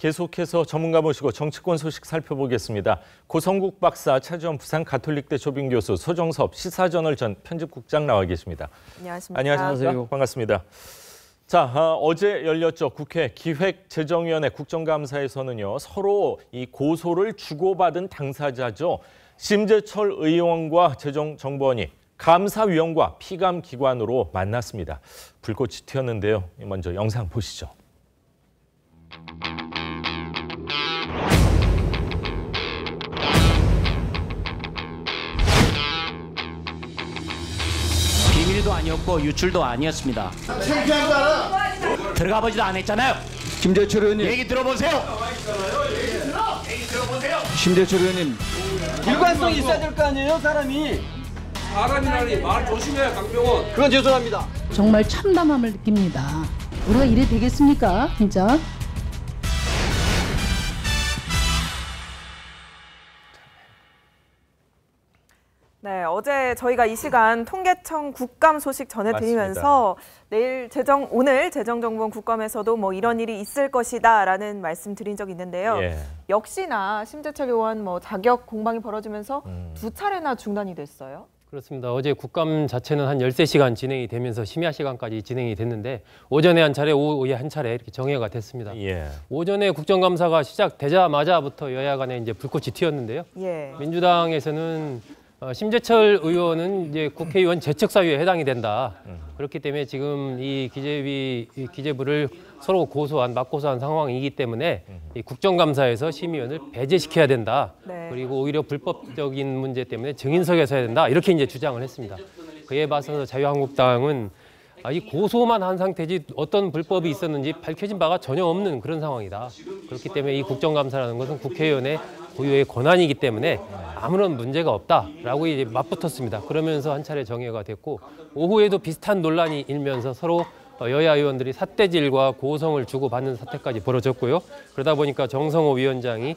계속해서 전문가 모시고 정치권 소식 살펴보겠습니다. 고성국 박사, 차지원 부산가톨릭대 조빙교수, 소정섭 시사저널 전 편집국장 나와 계십니다. 안녕하십니까. 안녕하십니까. 반갑습니다. 자, 어제 열렸죠. 국회 기획재정위원회 국정감사에서는요. 서로 이 고소를 주고받은 당사자죠. 심재철 의원과 재정정보원이 감사위원과 피감기관으로 만났습니다. 불꽃이 튀었는데요. 먼저 영상 보시죠. 비밀도 아니었고 유출도 아니었습니다. 창피한 거 알아? 들어가 보지도 않았잖아요. 심재철 의원님. 얘기 들어보세요. 심재철 의원님. 일관성이 있어야 될 거 아니에요, 사람이. 사람이라니 말 조심해, 강병원. 그건 죄송합니다. 정말 참담함을 느낍니다. 우리가 이래 되겠습니까, 진짜? 네, 어제 저희가 이 시간 통계청 국감 소식 전해드리면서 오늘 재정정보원 국감에서도 뭐 이런 일이 있을 것이다라는 말씀 드린 적이 있는데요. 예. 역시나 심재철 의원 자격 공방이 벌어지면서 두 차례나 중단이 됐어요. 그렇습니다. 어제 국감 자체는 한 13시간 진행이 되면서 심야 시간까지 진행이 됐는데 오전에 한 차례, 오후에 한 차례 이렇게 정회가 됐습니다. 예. 오전에 국정감사가 시작되자마자부터 여야 간에 이제 불꽃이 튀었는데요. 예. 민주당에서는 심재철 의원은 이제 국회의원 재척사유에 해당이 된다. 그렇기 때문에 지금 이 기재부를 서로 맞고소한 상황이기 때문에 이 국정감사에서 심의위원을 배제시켜야 된다. 네. 그리고 오히려 불법적인 문제 때문에 증인석에 서야 된다. 이렇게 이제 주장을 했습니다. 그에 맞서서 자유한국당은 이 고소만 한 상태지 어떤 불법이 있었는지 밝혀진 바가 전혀 없는 그런 상황이다. 그렇기 때문에 이 국정감사라는 것은 국회의원의 고유의 권한이기 때문에 아무런 문제가 없다라고 이제 맞붙었습니다. 그러면서 한 차례 정회가 됐고 오후에도 비슷한 논란이 일면서 서로 여야 의원들이 삿대질과 고성을 주고받는 사태까지 벌어졌고요. 그러다 보니까 정성호 위원장이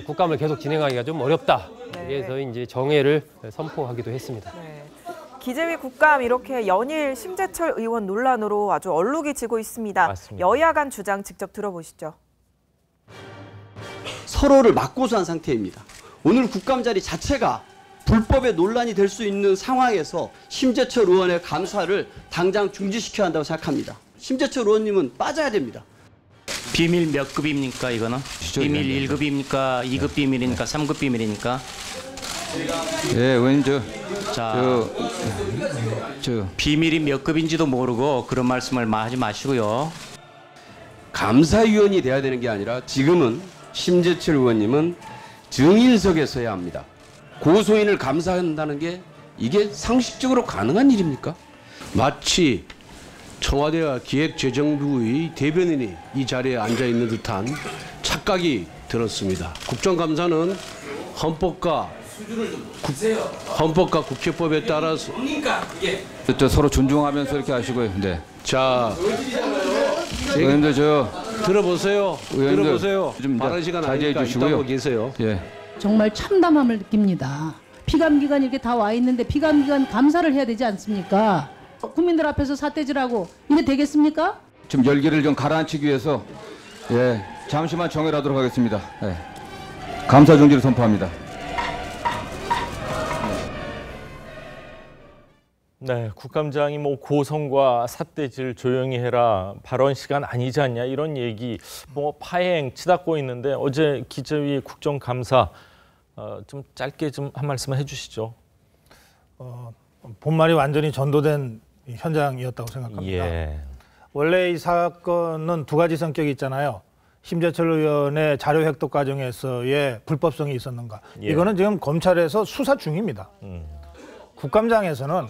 국감을 계속 진행하기가 좀 어렵다. 그래서 이제 정회를 선포하기도 했습니다. 네. 기재위 국감 이렇게 연일 심재철 의원 논란으로 아주 얼룩이 지고 있습니다. 맞습니다. 여야 간 주장 직접 들어보시죠. 서로를 맞고소한 상태입니다. 오늘 국감 자리 자체가 불법의 논란이 될 수 있는 상황에서 심재철 의원의 감사를 당장 중지시켜야 한다고 생각합니다. 심재철 의원님은 빠져야 됩니다. 비밀 몇 급입니까 이거는? 비밀 1급입니까? 2급 비밀입니까? 3급 비밀입니까? 예, 의원님 비밀이 몇 급인지도 모르고 그런 말씀을 하지 마시고요. 감사위원이 돼야 되는 게 아니라 지금은 심재철 의원님은 증인석에 서야 합니다. 고소인을 감사한다는 게 이게 상식적으로 가능한 일입니까? 마치 청와대와 기획재정부의 대변인이 이 자리에 앉아있는 듯한 착각이 들었습니다. 국정감사는 헌법과 국회법에 따라서 서로 존중하면서 이렇게 하시고요. 네. 자, 의원님들 들어보세요. 의원님들 들어보세요. 좀 많은 시간 자제해 아니니까 주시고요. 있다고 계세요. 예. 정말 참담함을 느낍니다. 피감기관 이렇게 다 와 있는데 피감기관 감사를 해야 되지 않습니까? 국민들 앞에서 삿대질하고 이래 되겠습니까? 좀 열기를 좀 가라앉히기 위해서 잠시만 정회를 하도록 하겠습니다. 감사 중지를 선포합니다. 네, 국감장이 고성과 삿대질 조용히 해라, 발언 시간 아니지 않냐 이런 얘기 파행 치닫고 있는데 어제 기재위 국정감사 좀 짧게 좀 한 말씀 해주시죠. 본말이 완전히 전도된 현장이었다고 생각합니다. 예. 원래 이 사건은 두 가지 성격이 있잖아요. 심재철 의원의 자료 획득 과정에서의 불법성이 있었는가. 예. 이거는 지금 검찰에서 수사 중입니다. 국감장에서는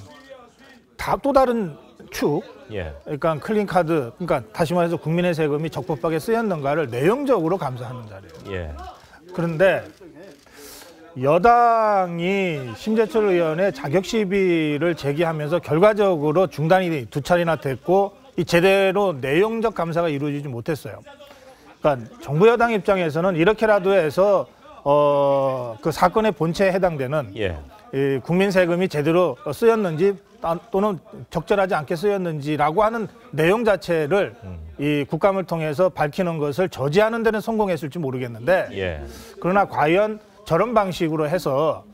또 다른 축, 예. 그러니까 클린 카드, 그러니까 다시 말해서 국민의 세금이 적법하게 쓰였는가를 내용적으로 감사하는 자리예요. 예. 그런데 여당이 심재철 의원의 자격 시비를 제기하면서 결과적으로 중단이 두 차례나 됐고 제대로 내용적 감사가 이루어지지 못했어요. 그러니까 정부 여당 입장에서는 이렇게라도 해서 그 사건의 본체에 해당되는 이 국민 세금이 제대로 쓰였는지 또는 적절하지 않게 쓰였는지라고 하는 내용 자체를 이 국감을 통해서 밝히는 것을 저지하는 데는 성공했을지 모르겠는데 그러나 과연 저런 방식으로 해서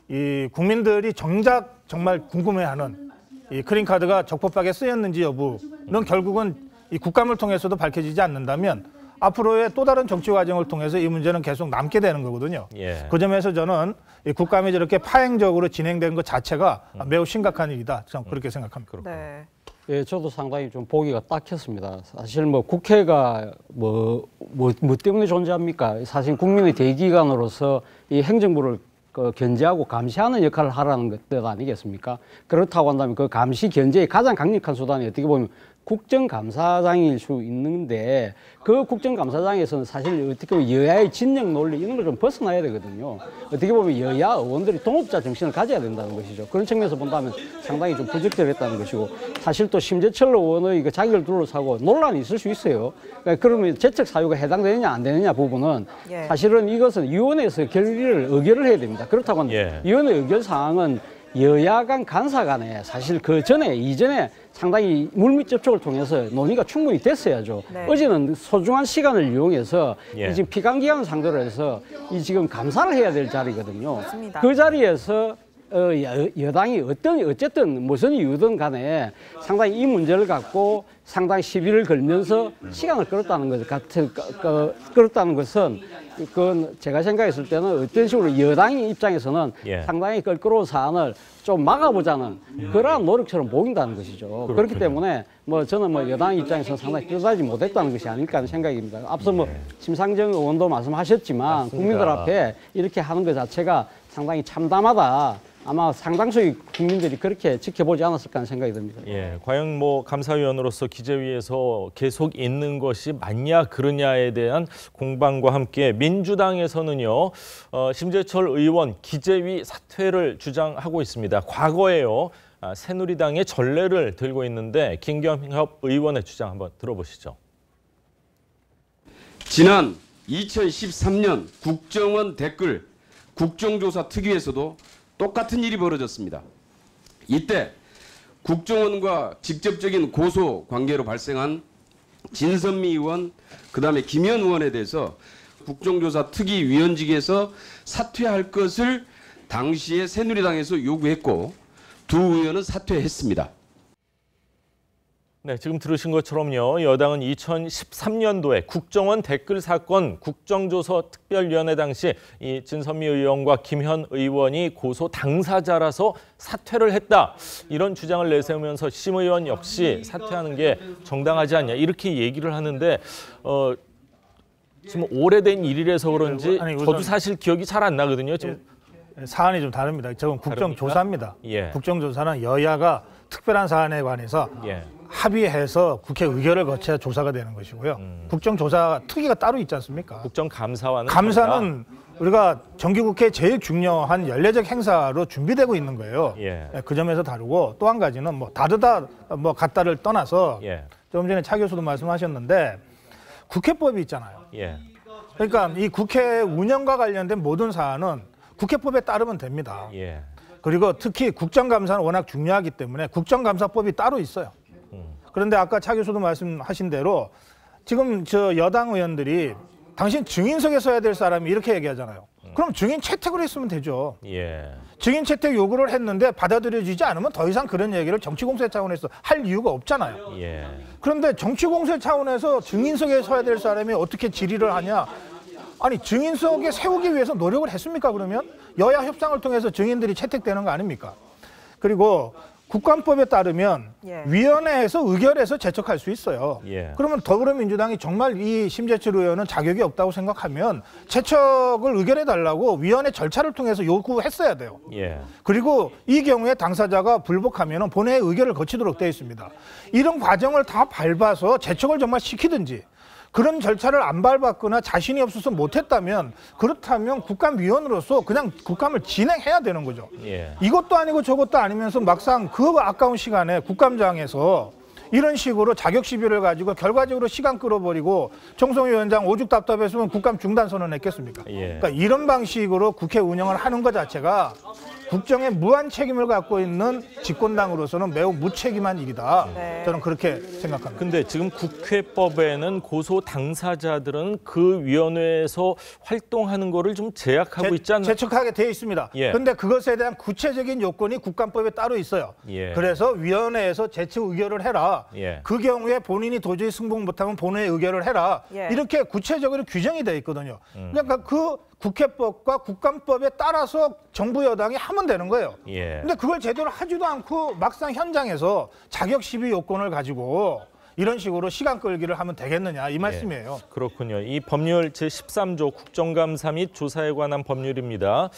이 국민들이 정작 정말 궁금해하는 이 크림카드가 적법하게 쓰였는지 여부는 결국은 이 국감을 통해서도 밝혀지지 않는다면 앞으로의 또 다른 정치 과정을 통해서 이 문제는 계속 남게 되는 거거든요. 그 점에서 저는 이 국감이 저렇게 파행적으로 진행된 것 자체가 매우 심각한 일이다. 저는 그렇게 생각합니다. 네. 예, 저도 상당히 좀 보기가 딱했습니다. 사실 뭐 국회가 뭐 때문에 존재합니까? 사실 국민의 대기관으로서 이 행정부를 견제하고 감시하는 역할을 하라는 것 아니겠습니까? 그렇다고 한다면 그 감시 견제의 가장 강력한 수단이 어떻게 보면 국정감사장일 수 있는데 그 국정감사장에서는 사실 어떻게 보면 여야의 진영 논리 이런 걸 좀 벗어나야 되거든요. 어떻게 보면 여야 의원들이 동업자 정신을 가져야 된다는 것이죠. 그런 측면에서 본다면 상당히 좀 부적절했다는 것이고 사실 또 심재철 의원의 그 자격을 둘러싸고 논란이 있을 수 있어요. 그러니까 그러면 재책 사유가 해당되느냐 안 되느냐 부분은 사실은 이것은 위원회에서 의결을 해야 됩니다. 그렇다고 하면 위원회 의결 사항은 여야 간 간사 간에 사실 그 전에 이전에 상당히 물밑 접촉을 통해서 논의가 충분히 됐어야죠. 어제는 소중한 시간을 이용해서 이 지금 피감기관을 상대로 해서 이 지금 감사를 해야 될 자리거든요. 맞습니다. 그 자리에서 여당이 어쨌든 무슨 이유든 간에 상당히 이 문제를 갖고 상당히 시비를 걸면서 시간을 끌었다는 것은 그건 제가 생각했을 때는 어떤 식으로 여당의 입장에서는 상당히 껄끄러운 사안을 좀 막아보자는 그러한 노력처럼 보인다는 것이죠. 그렇기 때문에 뭐 저는 뭐 여당 입장에서는 상당히 끝까지 못했다는 것이 아닐까 하는 생각입니다. 앞서 뭐 심상정 의원도 말씀하셨지만 국민들 앞에 이렇게 하는 것 자체가 상당히 참담하다. 아마 상당수의 국민들이 그렇게 지켜보지 않았을까 하는 생각이 듭니다. 과연 뭐 감사위원으로서 기재위에서 계속 있는 것이 맞냐 그러냐에 대한 공방과 함께 민주당에서는요 심재철 의원 기재위 사퇴를 주장하고 있습니다. 과거에요 새누리당의 전례를 들고 있는데 김경협 의원의 주장 한번 들어보시죠. 지난 2013년 국정원 댓글 국정조사 특위에서도 똑같은 일이 벌어졌습니다. 이때 국정원과 직접적인 고소 관계로 발생한 진선미 의원, 그다음에 김현 의원에 대해서 국정조사 특위위원직에서 사퇴할 것을 당시에 새누리당에서 요구했고 두 의원은 사퇴했습니다. 네, 지금 들으신 것처럼요. 여당은 2013년도에 국정원 댓글 사건 국정조사 특별위원회 당시 이 진선미 의원과 김현 의원이 고소 당사자라서 사퇴를 했다. 이런 주장을 내세우면서 심 의원 역시 사퇴하는 게 정당하지 않냐 이렇게 얘기를 하는데 지금 오래된 일이라서 그런지 저도 사실 기억이 잘 안 나거든요. 지금 사안이 좀 다릅니다. 저건 국정조사입니다. 국정조사는 여야가 특별한 사안에 관해서 합의해서 국회 의결을 거쳐야 조사가 되는 것이고요. 국정조사 특위가 따로 있지 않습니까? 국정감사와는 감사는 우리가 정기국회 제일 중요한 연례적 행사로 준비되고 있는 거예요. 그 점에서 다르고 또 한 가지는 뭐 다르다 뭐 같다를 떠나서 좀 전에 차 교수도 말씀하셨는데 국회법이 있잖아요. 그러니까 이 국회 운영과 관련된 모든 사안은 국회법에 따르면 됩니다. 그리고 특히 국정감사는 워낙 중요하기 때문에 국정감사법이 따로 있어요. 그런데 아까 차 교수도 말씀하신 대로 지금 저 여당 의원들이 당신 증인석에 써야 될 사람이 이렇게 얘기하잖아요. 그럼 증인 채택을 했으면 되죠. 증인 채택 요구를 했는데 받아들여지지 않으면 더 이상 그런 얘기를 정치공세 차원에서 할 이유가 없잖아요. 그런데 정치공세 차원에서 증인석에 서야 될 사람이 어떻게 질의를 하냐. 아니 증인석에 세우기 위해서 노력을 했습니까 그러면? 여야 협상을 통해서 증인들이 채택되는 거 아닙니까? 그리고 국감법에 따르면 위원회에서 의결해서 제척할 수 있어요. 그러면 더불어민주당이 정말 이 심재철 의원은 자격이 없다고 생각하면 제척을 의결해달라고 위원회 절차를 통해서 요구했어야 돼요. 그리고 이 경우에 당사자가 불복하면 본회의 의결을 거치도록 되어 있습니다. 이런 과정을 다 밟아서 제척을 정말 시키든지 그런 절차를 안 밟았거나 자신이 없어서 못했다면 그렇다면 국감위원으로서 그냥 국감을 진행해야 되는 거죠. 이것도 아니고 저것도 아니면서 막상 그 아까운 시간에 국감장에서 이런 식으로 자격 시비를 가지고 결과적으로 시간 끌어버리고 총선위원장 오죽 답답했으면 국감 중단 선언했겠습니까? 그러니까 이런 방식으로 국회 운영을 하는 것 자체가 국정에 무한 책임을 갖고 있는 집권당으로서는 매우 무책임한 일이다. 저는 그렇게 생각합니다. 근데 지금 국회법에는 고소 당사자들은 그 위원회에서 활동하는 거를 좀 제약하고 있지 않나요? 제척하게 돼 있습니다. 그런데 그것에 대한 구체적인 요건이 국감법에 따로 있어요. 그래서 위원회에서 제측 의결을 해라. 그 경우에 본인이 도저히 승복 못하면 본회의 의결을 해라. 이렇게 구체적으로 규정이 돼 있거든요. 그러니까 그 국회법과 국감법에 따라서 정부 여당이 하면 되는 거예요. 근데 그걸 제대로 하지도 않고 막상 현장에서 자격 시비 요건을 가지고 이런 식으로 시간 끌기를 하면 되겠느냐 이 말씀이에요. 그렇군요. 이 법률 제13조 국정감사 및 조사에 관한 법률입니다.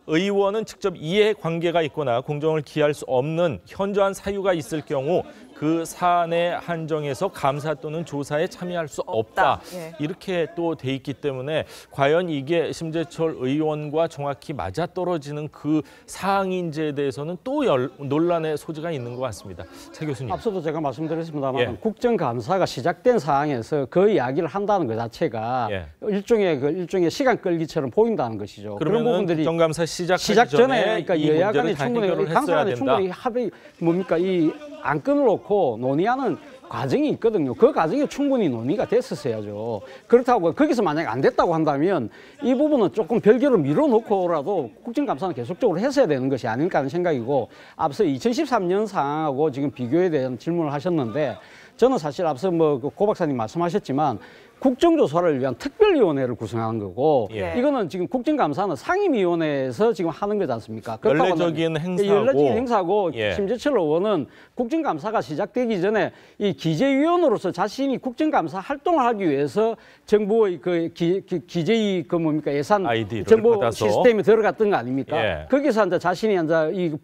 의원은 직접 이해관계가 있거나 공정을 기할 수 없는 현저한 사유가 있을 경우 그 사안에 한정해서 감사 또는 조사에 참여할 수 없다. 이렇게 또 돼 있기 때문에 과연 이게 심재철 의원과 정확히 맞아떨어지는 그 사항인지에 대해서는 또 논란의 소지가 있는 것 같습니다. 차 교수님. 앞서도 제가 말씀드렸습니다만 국정감사가 시작된 상황에서 그 이야기를 한다는 것 자체가 일종의 시간 끌기처럼 보인다는 것이죠. 그런 부분들이 국정감사 시작 전에 그러니까 여야 간에 충분히 감사관에 충분히 합의 안 끊어놓고 논의하는 과정이 있거든요. 그 과정이 충분히 논의가 됐었어야죠. 그렇다고 거기서 만약에 안 됐다고 한다면 이 부분은 조금 별개로 밀어놓고라도 국정감사는 계속적으로 했어야 되는 것이 아닐까 하는 생각이고 앞서 2013년 상황하고 지금 비교에 대한 질문을 하셨는데 저는 사실 앞서 고 박사님 말씀하셨지만 국정조사를 위한 특별위원회를 구성한 거고 이거는 지금 국정감사는 상임위원회에서 지금 하는 거지 않습니까? 연례적인 행사고 심재철 의원은 국정감사가 시작되기 전에 이 기재위원으로서 자신이 국정감사 활동을 하기 위해서 정부의 기재위 예산 정보 받아서. 시스템에 들어갔던 거 아닙니까? 거기서 이제 자신이 이제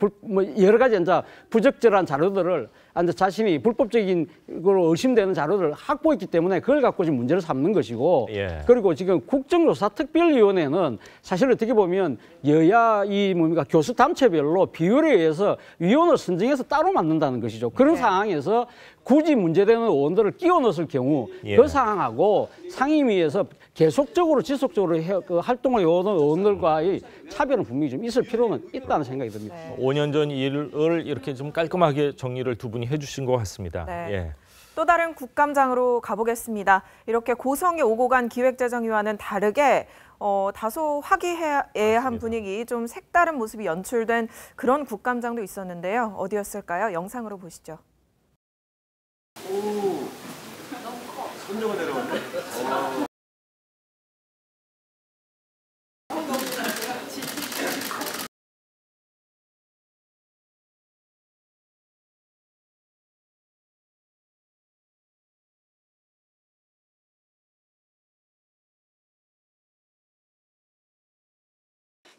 여러 가지 이제 부적절한 자료들을 자신이 불법적인 걸로 의심되는 자료를 확보했기 때문에 그걸 갖고 지금 문제를 삼는 것이고 그리고 지금 국정조사 특별위원회는 사실 어떻게 보면 여야 교수 단체별로 비율에 의해서 위원을 선정해서 따로 만든다는 것이죠. 그런 상황에서 굳이 문제되는 의원들을 끼워 넣었을 경우 그 상황하고 상임위에서 계속적으로 지속적으로 활동을 해오는 의원들과의 차별은 분명히 좀 있을 필요는 있다는 생각이 듭니다. 5년 전 일을 이렇게 좀 깔끔하게 정리를 두 분이 해주신 것 같습니다. 또 다른 국감장으로 가보겠습니다. 이렇게 고성이 오고 간 기획재정위와는 다르게 다소 화기애애한 분위기, 좀 색다른 모습이 연출된 그런 국감장도 있었는데요. 어디였을까요? 영상으로 보시죠. 너무 커. 손녀가 내려왔네.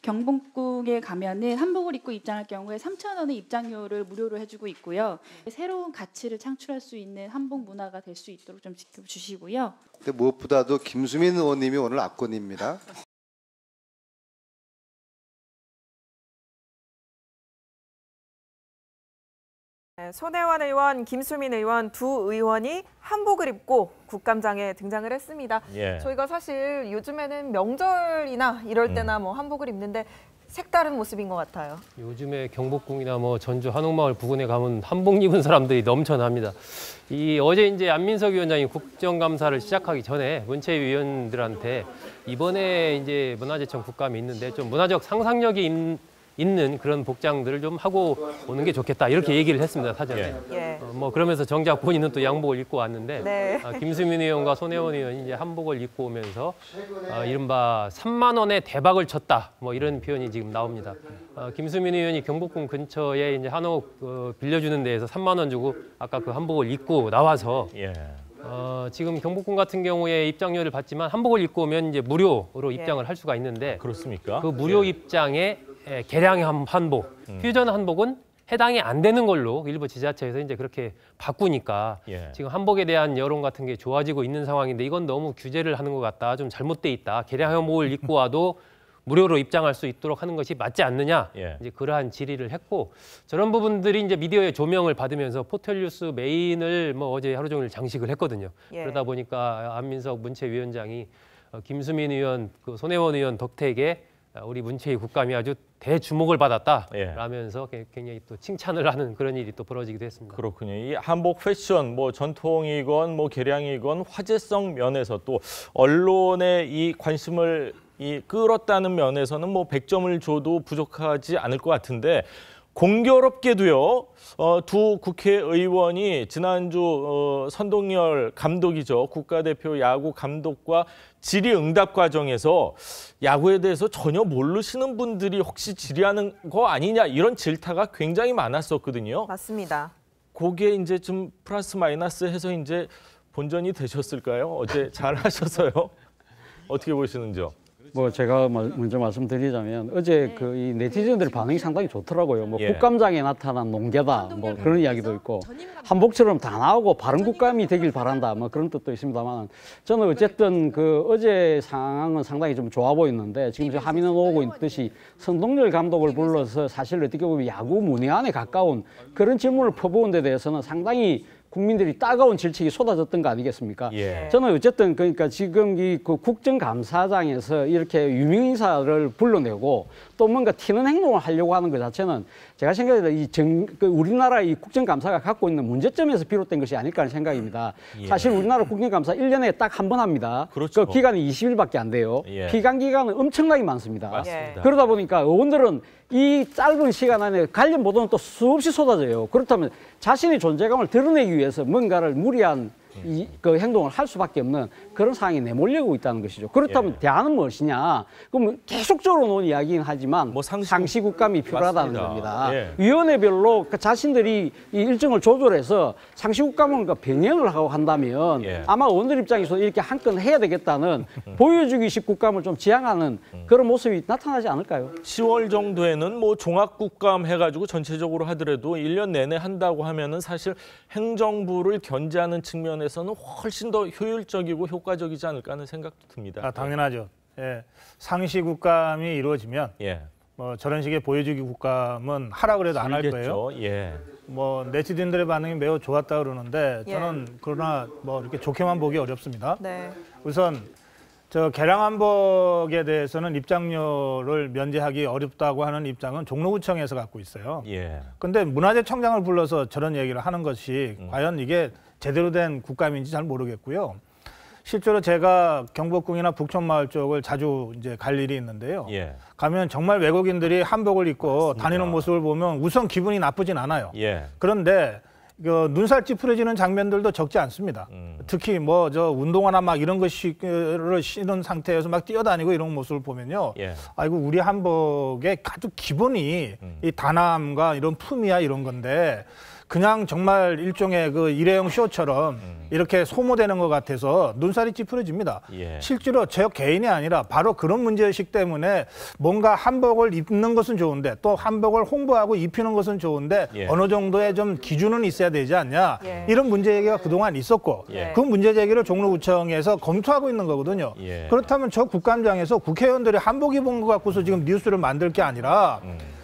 경복궁에 가면은 한복을 입고 입장할 경우에 3,000원의 입장료를 무료로 해주고 있고요. 새로운 가치를 창출할 수 있는 한복 문화가 될 수 있도록 좀 지켜주시고요. 근데 무엇보다도 김수민 의원님이 오늘 압권입니다. 손혜원 의원, 김수민 의원 두 의원이 한복을 입고 국감장에 등장을 했습니다. 저희가 사실 요즘에는 명절이나 이럴 때나 한복을 입는데 색다른 모습인 것 같아요. 요즘에 경복궁이나 전주 한옥마을 부근에 가면 한복 입은 사람들이 넘쳐납니다. 어제 이제 안민석 위원장이 국정감사를 시작하기 전에 문체위원들한테 이번에 이제 문화재청 국감이 있는데 좀 문화적 상상력이 있는 그런 복장들을 좀 하고 오는 게 좋겠다 이렇게 얘기를 했습니다, 사전에. 그러면서 정작 본인은 또 양복을 입고 왔는데 김수민 의원과 손혜원 의원이 이제 한복을 입고 오면서 이른바 3만 원의 대박을 쳤다 이런 표현이 지금 나옵니다. 김수민 의원이 경복궁 근처에 이제 한옥 빌려주는 데에서 3만 원 주고 아까 그 한복을 입고 나와서 지금 경복궁 같은 경우에 입장료를 받지만 한복을 입고 오면 이제 무료로 입장을 할 수가 있는데 그렇습니까? 그 무료 입장에 개량의 한복, 퓨전 한복은 해당이 안 되는 걸로 일부 지자체에서 이제 그렇게 바꾸니까 지금 한복에 대한 여론 같은 게 좋아지고 있는 상황인데 이건 너무 규제를 하는 것 같다, 좀 잘못돼 있다. 개량 한복을 입고 와도 무료로 입장할 수 있도록 하는 것이 맞지 않느냐 예. 이제 그러한 질의를 했고 저런 부분들이 이제 미디어의 조명을 받으면서 포털뉴스 메인을 뭐 어제 하루 종일 장식을 했거든요. 예. 그러다 보니까 안민석 문체위원장이 김수민 의원, 그 손혜원 의원 덕택에 우리 문체위 국감이 아주 대주목을 받았다라면서 굉장히 또 칭찬을 하는 그런 일이 또 벌어지기도 했습니다. 그렇군요. 이 한복 패션, 뭐 전통이건 뭐 개량이건 화제성 면에서 또 언론의 이 관심을 끌었다는 면에서는 뭐 100점을 줘도 부족하지 않을 것 같은데 공교롭게도요. 두 국회의원이 지난주 선동열 감독이죠. 국가대표 야구 감독과 질의응답 과정에서 야구에 대해서 전혀 모르시는 분들이 혹시 질의하는 거 아니냐 이런 질타가 굉장히 많았었거든요. 맞습니다. 그게 이제 좀 플러스 마이너스 해서 이제 본전이 되셨을까요? 어제 잘 하셔서요. 어떻게 보시는지요? 뭐 제가 먼저 말씀드리자면 어제 그 이 네티즌들 반응이 상당히 좋더라고요. 뭐 예. 국감장에 나타난 농계다 뭐 그런 이야기도 있고 한복처럼 다 나오고 바른 국감이 되길 바란다 뭐 그런 뜻도 있습니다만 저는 어쨌든 그 어제 상황은 상당히 좀 좋아 보이는데 지금 저 화면에 오고 있듯이 선동열 감독을 불러서 사실 어떻게 보면 야구 문외한에 가까운 그런 질문을 퍼부은 데 대해서는 상당히 국민들이 따가운 질책이 쏟아졌던 거 아니겠습니까? 예. 저는 어쨌든 그러니까 지금 이 그 국정감사장에서 이렇게 유명인사를 불러내고 또 뭔가 튀는 행동을 하려고 하는 것 자체는 제가 생각해도 우리나라 이 국정감사가 갖고 있는 문제점에서 비롯된 것이 아닐까 하는 생각입니다. 예. 사실 우리나라 국정감사 1년에 딱 한 번 합니다. 그렇죠. 그 기간이 20일밖에 안 돼요. 예. 피감 기간은 엄청나게 많습니다. 맞습니다. 그러다 보니까 의원들은 이 짧은 시간 안에 관련 보도는 또 수없이 쏟아져요. 그렇다면 자신의 존재감을 드러내기 위해서 뭔가를 무리한 그 행동을 할 수밖에 없는 그런 상황이 내몰려오고 있다는 것이죠. 그렇다면 대안은 무엇이냐? 그럼 계속적으로 놓은 이야기긴 하지만 뭐 상시국감이 필요하다는 맞습니다. 겁니다. 예. 위원회별로 자신들이 이 일정을 조절해서 상시국감을 병행을 하고 한다면 예. 아마 의원들 입장에서 이렇게 한 건 해야 되겠다는 보여주기식 국감을 좀 지향하는 그런 모습이 나타나지 않을까요? 10월 정도에는 뭐 종합국감 해가지고 전체적으로 하더라도 1년 내내 한다고 하면은 사실 행정부를 견제하는 측면에서는 훨씬 더 효율적이고 효과적이지 않을까 하는 생각도 듭니다. 당연하죠. 예. 상시 국감이 이루어지면 예. 뭐 저런 식의 보여주기 국감은 하라 그래도 안 할 거예요. 예. 뭐 네티즌들의 반응이 매우 좋았다 그러는데 저는 그러나 뭐 이렇게 좋게만 보기 어렵습니다. 네. 우선 저 개량 한복에 대해서는 입장료를 면제하기 어렵다고 하는 입장은 종로구청에서 갖고 있어요. 예. 근데 문화재청장을 불러서 저런 얘기를 하는 것이 과연 이게 제대로 된 국감인지 잘 모르겠고요. 실제로 제가 경복궁이나 북촌마을 쪽을 자주 이제 갈 일이 있는데요. 예. 가면 정말 외국인들이 한복을 입고 다니는 모습을 보면 우선 기분이 나쁘진 않아요. 예. 그런데 그 눈살 찌푸려지는 장면들도 적지 않습니다. 특히 뭐 저 운동화나 막 이런 것을 신은 상태에서 막 뛰어다니고 이런 모습을 보면요. 예. 아이고 우리 한복의 아주 기본이 이 단함과 이런 품이야 이런 건데 그냥 정말 일종의 그 일회용 쇼처럼 이렇게 소모되는 것 같아서 눈살이 찌푸려집니다. 예. 실제로 저 개인이 아니라 바로 그런 문제의식 때문에 뭔가 한복을 입는 것은 좋은데 또 한복을 홍보하고 입히는 것은 좋은데 예. 어느 정도의 좀 기준은 있어야 되지 않냐. 이런 문제 제기가 그동안 있었고 그 문제 제기를 종로구청에서 검토하고 있는 거거든요. 예. 그렇다면 저 국감장에서 국회의원들이 한복 입은 것 갖고서 지금 뉴스를 만들 게 아니라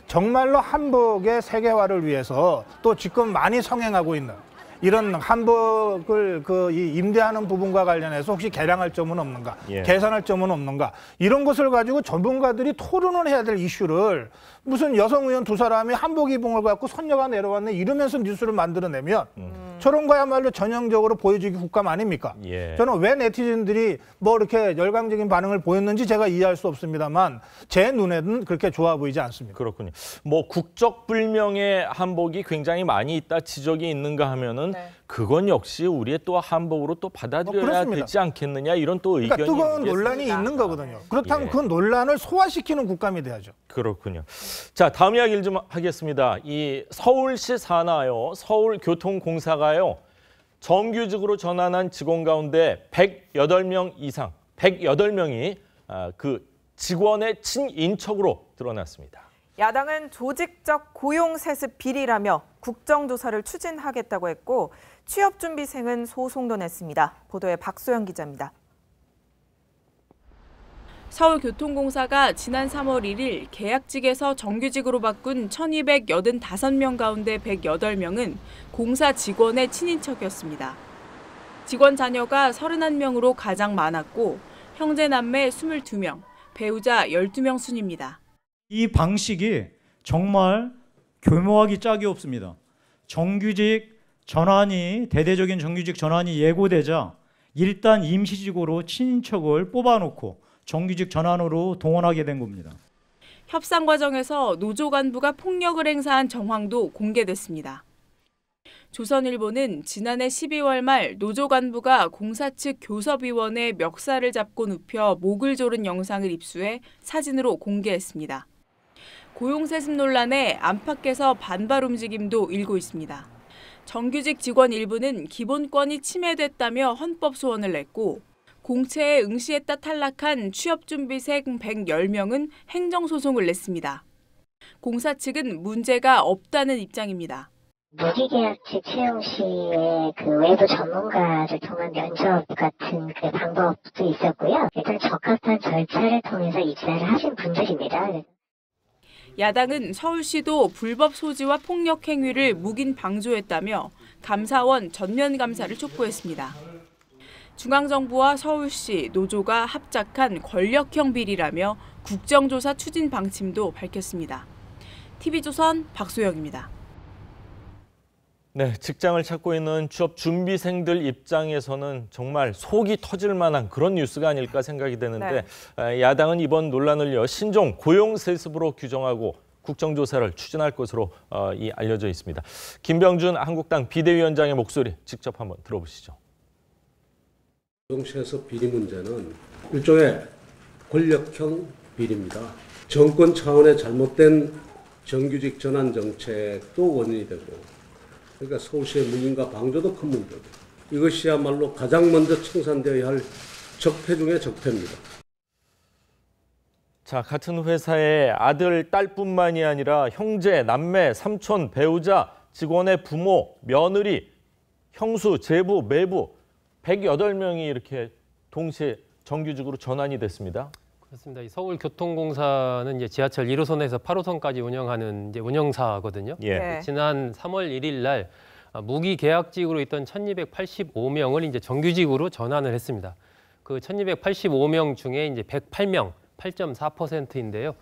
정말로 한복의 세계화를 위해서 또 지금 많이 성행하고 있는 이런 한복을 이 임대하는 부분과 관련해서 혹시 개량할 점은 없는가, 예. 개선할 점은 없는가 이런 것을 가지고 전문가들이 토론을 해야 될 이슈를 무슨 여성 의원 두 사람이 한복 입은 걸 갖고 선녀가 내려왔네 이러면서 뉴스를 만들어내면 저런 거야말로 전형적으로 보여주기 국감 아닙니까? 예. 저는 왜 네티즌들이 뭐 이렇게 열광적인 반응을 보였는지 제가 이해할 수 없습니다만 제 눈에는 그렇게 좋아 보이지 않습니다. 그렇군요. 뭐 국적불명의 한복이 굉장히 많이 있다 지적이 있는가 하면은 그건 역시 우리의 또 한복으로 또 받아들여야 되지 않겠느냐 이런 또 의견이 그러니까 뜨거운 논란이 있는 거거든요. 그렇다면 예. 그 논란을 소화시키는 국감이 돼야죠. 그렇군요. 자, 다음 이야기를 좀 하겠습니다. 이 서울시 산하요, 서울교통공사가요, 정규직으로 전환한 직원 가운데 108명 이상, 108명이 그 직원의 친인척으로 드러났습니다. 야당은 조직적 고용세습 비리라며 국정조사를 추진하겠다고 했고 취업준비생은 소송도 냈습니다. 보도에 박소영 기자입니다. 서울교통공사가 지난 3월 1일 계약직에서 정규직으로 바꾼 1,285명 가운데 108명은 공사 직원의 친인척이었습니다. 직원 자녀가 31명으로 가장 많았고 형제 남매 22명, 배우자 12명 순입니다. 이 방식이 정말 교묘하기 짝이 없습니다. 정규직 전환이 대대적인 정규직 전환이 예고되자 일단 임시직으로 친인척을 뽑아놓고 정규직 전환으로 동원하게 된 겁니다. 협상 과정에서 노조 간부가 폭력을 행사한 정황도 공개됐습니다. 조선일보는 지난해 12월 말 노조 간부가 공사 측 교섭위원회 멱살을 잡고 눕혀 목을 조른 영상을 입수해 사진으로 공개했습니다. 고용세습 논란에 안팎에서 반발 움직임도 일고 있습니다. 정규직 직원 일부는 기본권이 침해됐다며 헌법 소원을 냈고 공채에 응시했다 탈락한 취업준비생 110명은 행정소송을 냈습니다. 공사 측은 문제가 없다는 입장입니다. 무기계약직 채용 시에 외부 전문가를 통한 면접 같은 방법도 있었고요. 일단 적합한 절차를 통해서 입사를 하신 분들입니다. 야당은 서울시도 불법 소지와 폭력 행위를 묵인 방조했다며 감사원 전면 감사를 촉구했습니다. 중앙정부와 서울시, 노조가 합작한 권력형 비리라며 국정조사 추진 방침도 밝혔습니다. TV조선 박소영입니다. 네, 직장을 찾고 있는 취업 준비생들 입장에서는 정말 속이 터질 만한 그런 뉴스가 아닐까 생각이 되는데 야당은 이번 논란을 신종 고용세습으로 규정하고 국정조사를 추진할 것으로 알려져 있습니다. 김병준 한국당 비대위원장의 목소리 직접 한번 들어보시죠. 고용세습 비리 문제는 일종의 권력형 비리입니다. 정권 차원의 잘못된 정규직 전환 정책도 원인이 되고 그러니까 서울시의 묵인과 방조도 큰 문제고 이것이야말로 가장 먼저 청산되어야 할 적폐 중의 적폐입니다. 자, 같은 회사의 아들, 딸뿐만이 아니라 형제, 남매, 삼촌, 배우자, 직원의 부모, 며느리, 형수, 제부, 매부 108명이 이렇게 동시에 정규직으로 전환이 됐습니다. 그렇습니다. 이 서울교통공사는 이제 지하철 1호선에서 8호선까지 운영하는 이제 운영사거든요. 예. 지난 3월 1일 날 무기계약직으로 있던 1,285명을 이제 정규직으로 전환을 했습니다. 그 1,285명 중에 이제 108명, 8.4%인데요.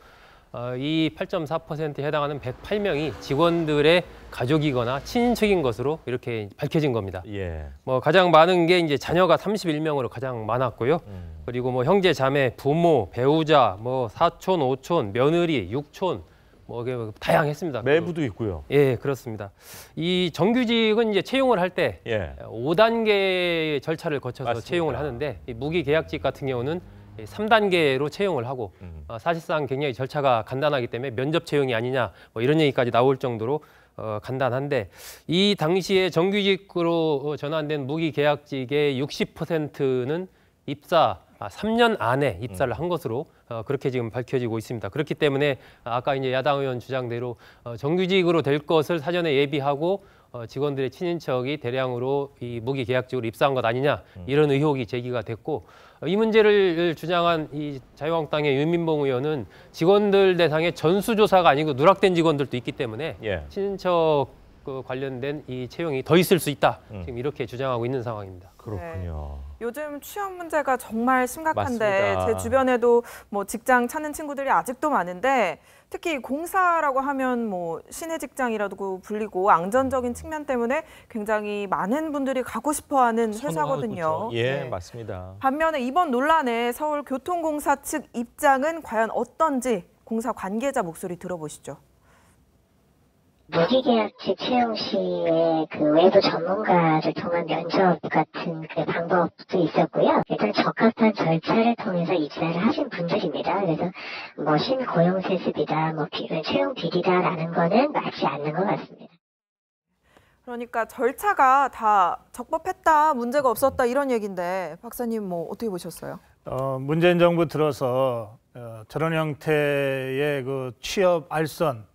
이 8.4%에 해당하는 108명이 직원들의 가족이거나 친인척인 것으로 이렇게 밝혀진 겁니다. 예. 뭐 가장 많은 게 이제 자녀가 31명으로 가장 많았고요. 그리고 뭐 형제, 자매, 부모, 배우자, 뭐 사촌, 오촌, 며느리, 육촌, 뭐 다양했습니다. 매부도 있고요. 예, 그렇습니다. 이 정규직은 이제 채용을 할 때 5단계 절차를 거쳐서 맞습니다. 채용을 하는데 이 무기계약직 같은 경우는 3단계로 채용을 하고 사실상 굉장히 절차가 간단하기 때문에 면접 채용이 아니냐 뭐 이런 얘기까지 나올 정도로 간단한데 이 당시에 정규직으로 전환된 무기계약직의 60%는 입사 3년 안에 입사를 한 것으로 그렇게 지금 밝혀지고 있습니다. 그렇기 때문에 아까 이제 야당 의원 주장대로 정규직으로 될 것을 사전에 예비하고 직원들의 친인척이 대량으로 이 무기계약직으로 입사한 것 아니냐 이런 의혹이 제기가 됐고 이 문제를 주장한 이 자유한국당의 윤민봉 의원은 직원들 대상의 전수조사가 아니고 누락된 직원들도 있기 때문에 친인척 관련된 이 채용이 더 있을 수 있다. 지금 이렇게 주장하고 있는 상황입니다. 그렇군요. 요즘 취업 문제가 정말 심각한데 맞습니다. 제 주변에도 뭐 직장 찾는 친구들이 아직도 많은데 특히 공사라고 하면 뭐 신의 직장이라고 불리고 안전적인 측면 때문에 굉장히 많은 분들이 가고 싶어하는 회사거든요. 예, 맞습니다. 반면에 이번 논란에 서울교통공사 측 입장은 과연 어떤지 공사 관계자 목소리 들어보시죠. 무기계약직 채용 시에 외부 전문가를 통한 면접 같은 방법도 있었고요. 일단 적합한 절차를 통해서 입사를 하신 분들입니다. 그래서 뭐 신고용세습이다, 뭐 채용 비리다라는 거는 맞지 않는 것 같습니다. 그러니까 절차가 다 적법했다, 문제가 없었다 이런 얘기인데 박사님 뭐 어떻게 보셨어요? 문재인 정부 들어서 저런 형태의 취업 알선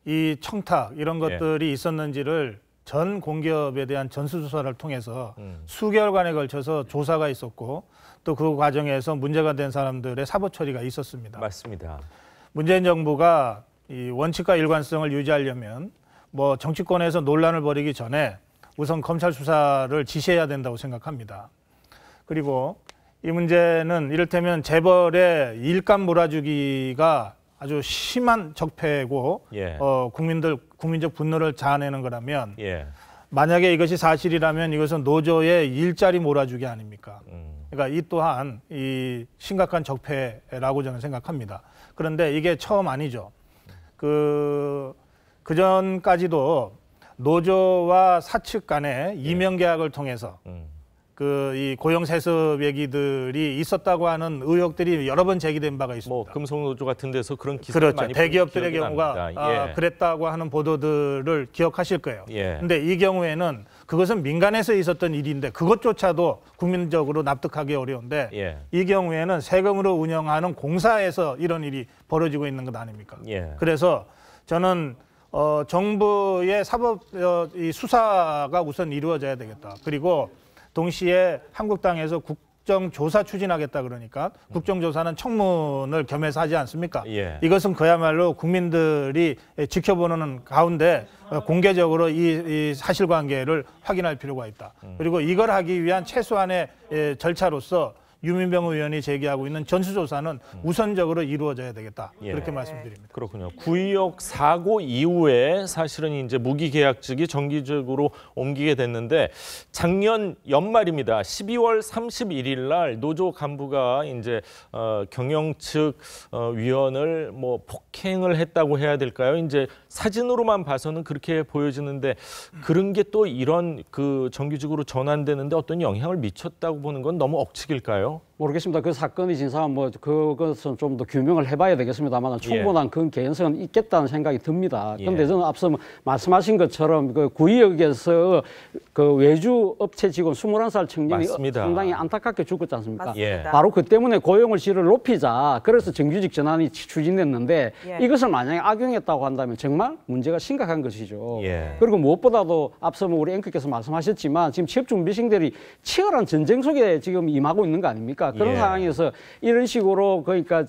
이 청탁 이런 것들이 있었는지를 전 공기업에 대한 전수조사를 통해서 수개월간에 걸쳐서 조사가 있었고 또 그 과정에서 문제가 된 사람들의 사법 처리가 있었습니다. 맞습니다. 문재인 정부가 이 원칙과 일관성을 유지하려면 뭐 정치권에서 논란을 벌이기 전에 우선 검찰 수사를 지시해야 된다고 생각합니다. 그리고 이 문제는 이를테면 재벌의 일감 몰아주기가 아주 심한 적폐고 예. 국민적 분노를 자아내는 거라면 예. 만약에 이것이 사실이라면 이것은 노조의 일자리 몰아주기 아닙니까? 그러니까 이 또한 이 심각한 적폐라고 저는 생각합니다. 그런데 이게 처음 아니죠. 그 전까지도 노조와 사측 간에 이명 계약을 통해서 이 고용 세습 얘기들이 있었다고 하는 의혹들이 여러 번 제기된 바가 있습니다. 뭐 금속노조 같은 데서 그런 기사가 그렇죠. 많이 대기업들의 기억이 경우가 납니다. 예. 그랬다고 하는 보도들을 기억하실 거예요. 예. 근데 이 경우에는 그것은 민간에서 있었던 일인데 그것조차도 국민적으로 납득하기 어려운데 예. 이 경우에는 세금으로 운영하는 공사에서 이런 일이 벌어지고 있는 것 아닙니까? 예. 그래서 저는 정부의 사법 이 수사가 우선 이루어져야 되겠다. 그리고 동시에 한국당에서 국정조사 추진하겠다 그러니까 국정조사는 청문을 겸해서 하지 않습니까? 예. 이것은 그야말로 국민들이 지켜보는 가운데 공개적으로 이 사실관계를 확인할 필요가 있다. 그리고 이걸 하기 위한 최소한의 절차로서 유민병 의원이 제기하고 있는 전수조사는 우선적으로 이루어져야 되겠다. 예. 그렇게 말씀드립니다. 그렇군요. 구의역 사고 이후에 사실은 이제 무기계약직이 정기적으로 옮기게 됐는데 작년 연말입니다. 12월 31일 날 노조 간부가 이제 경영 측 위원을 뭐 폭행을 했다고 해야 될까요? 이제 사진으로만 봐서는 그렇게 보여지는데 그런 게 또 이런 그 정규직으로 전환되는데 어떤 영향을 미쳤다고 보는 건 너무 억측일까요? 모르겠습니다. 그 사건의 진상은 뭐 그것은 좀 더 규명을 해봐야 되겠습니다만 충분한 그 개연성은 있겠다는 생각이 듭니다. 그런데 저는 앞서 말씀하신 것처럼 그 구의역에서 그 외주 업체 직원 21살 청년이 맞습니다. 상당히 안타깝게 죽었지 않습니까? 맞습니다. 바로 그 때문에 고용을 질을 높이자 그래서 정규직 전환이 추진됐는데 이것을 만약에 악용했다고 한다면 정말 문제가 심각한 것이죠. 그리고 무엇보다도 앞서 우리 앵커께서 말씀하셨지만 지금 취업 준비 생들이 치열한 전쟁 속에 지금 임하고 있는 거 아닙니까? 그런 상황에서 이런 식으로 그러니까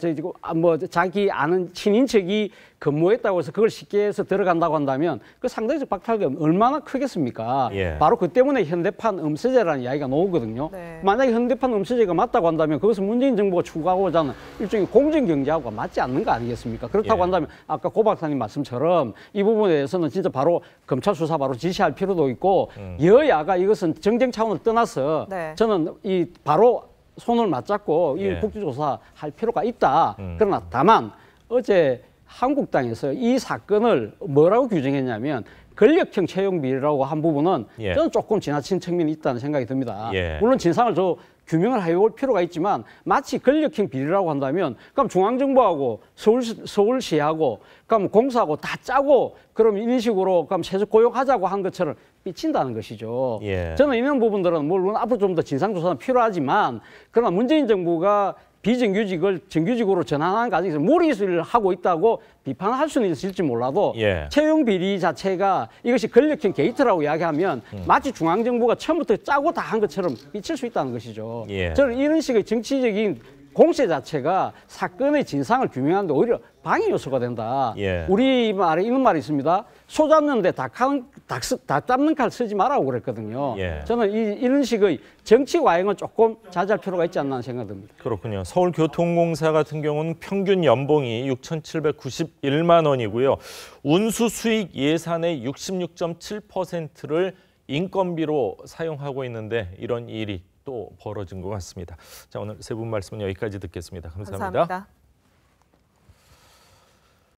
뭐 자기 아는 친인척이 근무했다고 해서 그걸 쉽게 해서 들어간다고 한다면 그 상대적 박탈감이 얼마나 크겠습니까? 바로 그 때문에 현대판 음세제라는 이야기가 나오거든요. 만약에 현대판 음세제가 맞다고 한다면 그것은 문재인 정부가 추구하고자 하는 일종의 공정경제하고 맞지 않는 거 아니겠습니까? 그렇다고 한다면 아까 고 박사님 말씀처럼 이 부분에 대해서는 진짜 바로 검찰 수사 바로 지시할 필요도 있고 여야가 이것은 정쟁 차원을 떠나서 저는 이 바로 손을 맞잡고 이 국정조사 할 필요가 있다. 그러나 다만 어제 한국당에서 이 사건을 뭐라고 규정했냐면 권력형 채용 비리라고 한 부분은 저는 조금 지나친 측면이 있다는 생각이 듭니다. 물론 진상을 규명을 해올 필요가 있지만 마치 권력형 비리라고 한다면 그럼 중앙정부하고 서울시하고 그럼 공사하고 다 짜고 그럼 이런 식으로 그럼 세속 고용하자고 한 것처럼 삐친다는 것이죠. 저는 이런 부분들은 물론 앞으로 좀 더 진상조사는 필요하지만 그러나 문재인 정부가 비정규직을 정규직으로 전환하는 과정에서 무리수를 하고 있다고 비판할 수는 있을지 몰라도 채용 비리 자체가 이것이 권력형 게이트라고 이야기하면 마치 중앙정부가 처음부터 짜고 다 한 것처럼 비칠 수 있다는 것이죠. 저는 이런 식의 정치적인 공세 자체가 사건의 진상을 규명하는 데 오히려 방해 요소가 된다. 우리 말에 이런 말이 있습니다. 소 잡는데 닭 잡는 칼 쓰지 말라고 그랬거든요. 저는 이런 식의 정치 과잉은 조금 자제할 필요가 있지 않나 생각됩니다. 그렇군요. 서울교통공사 같은 경우는 평균 연봉이 6,791만 원이고요. 운수 수익 예산의 66.7%를 인건비로 사용하고 있는데 이런 일이 또 벌어진 것 같습니다. 자, 오늘 세 분 말씀은 여기까지 듣겠습니다. 감사합니다.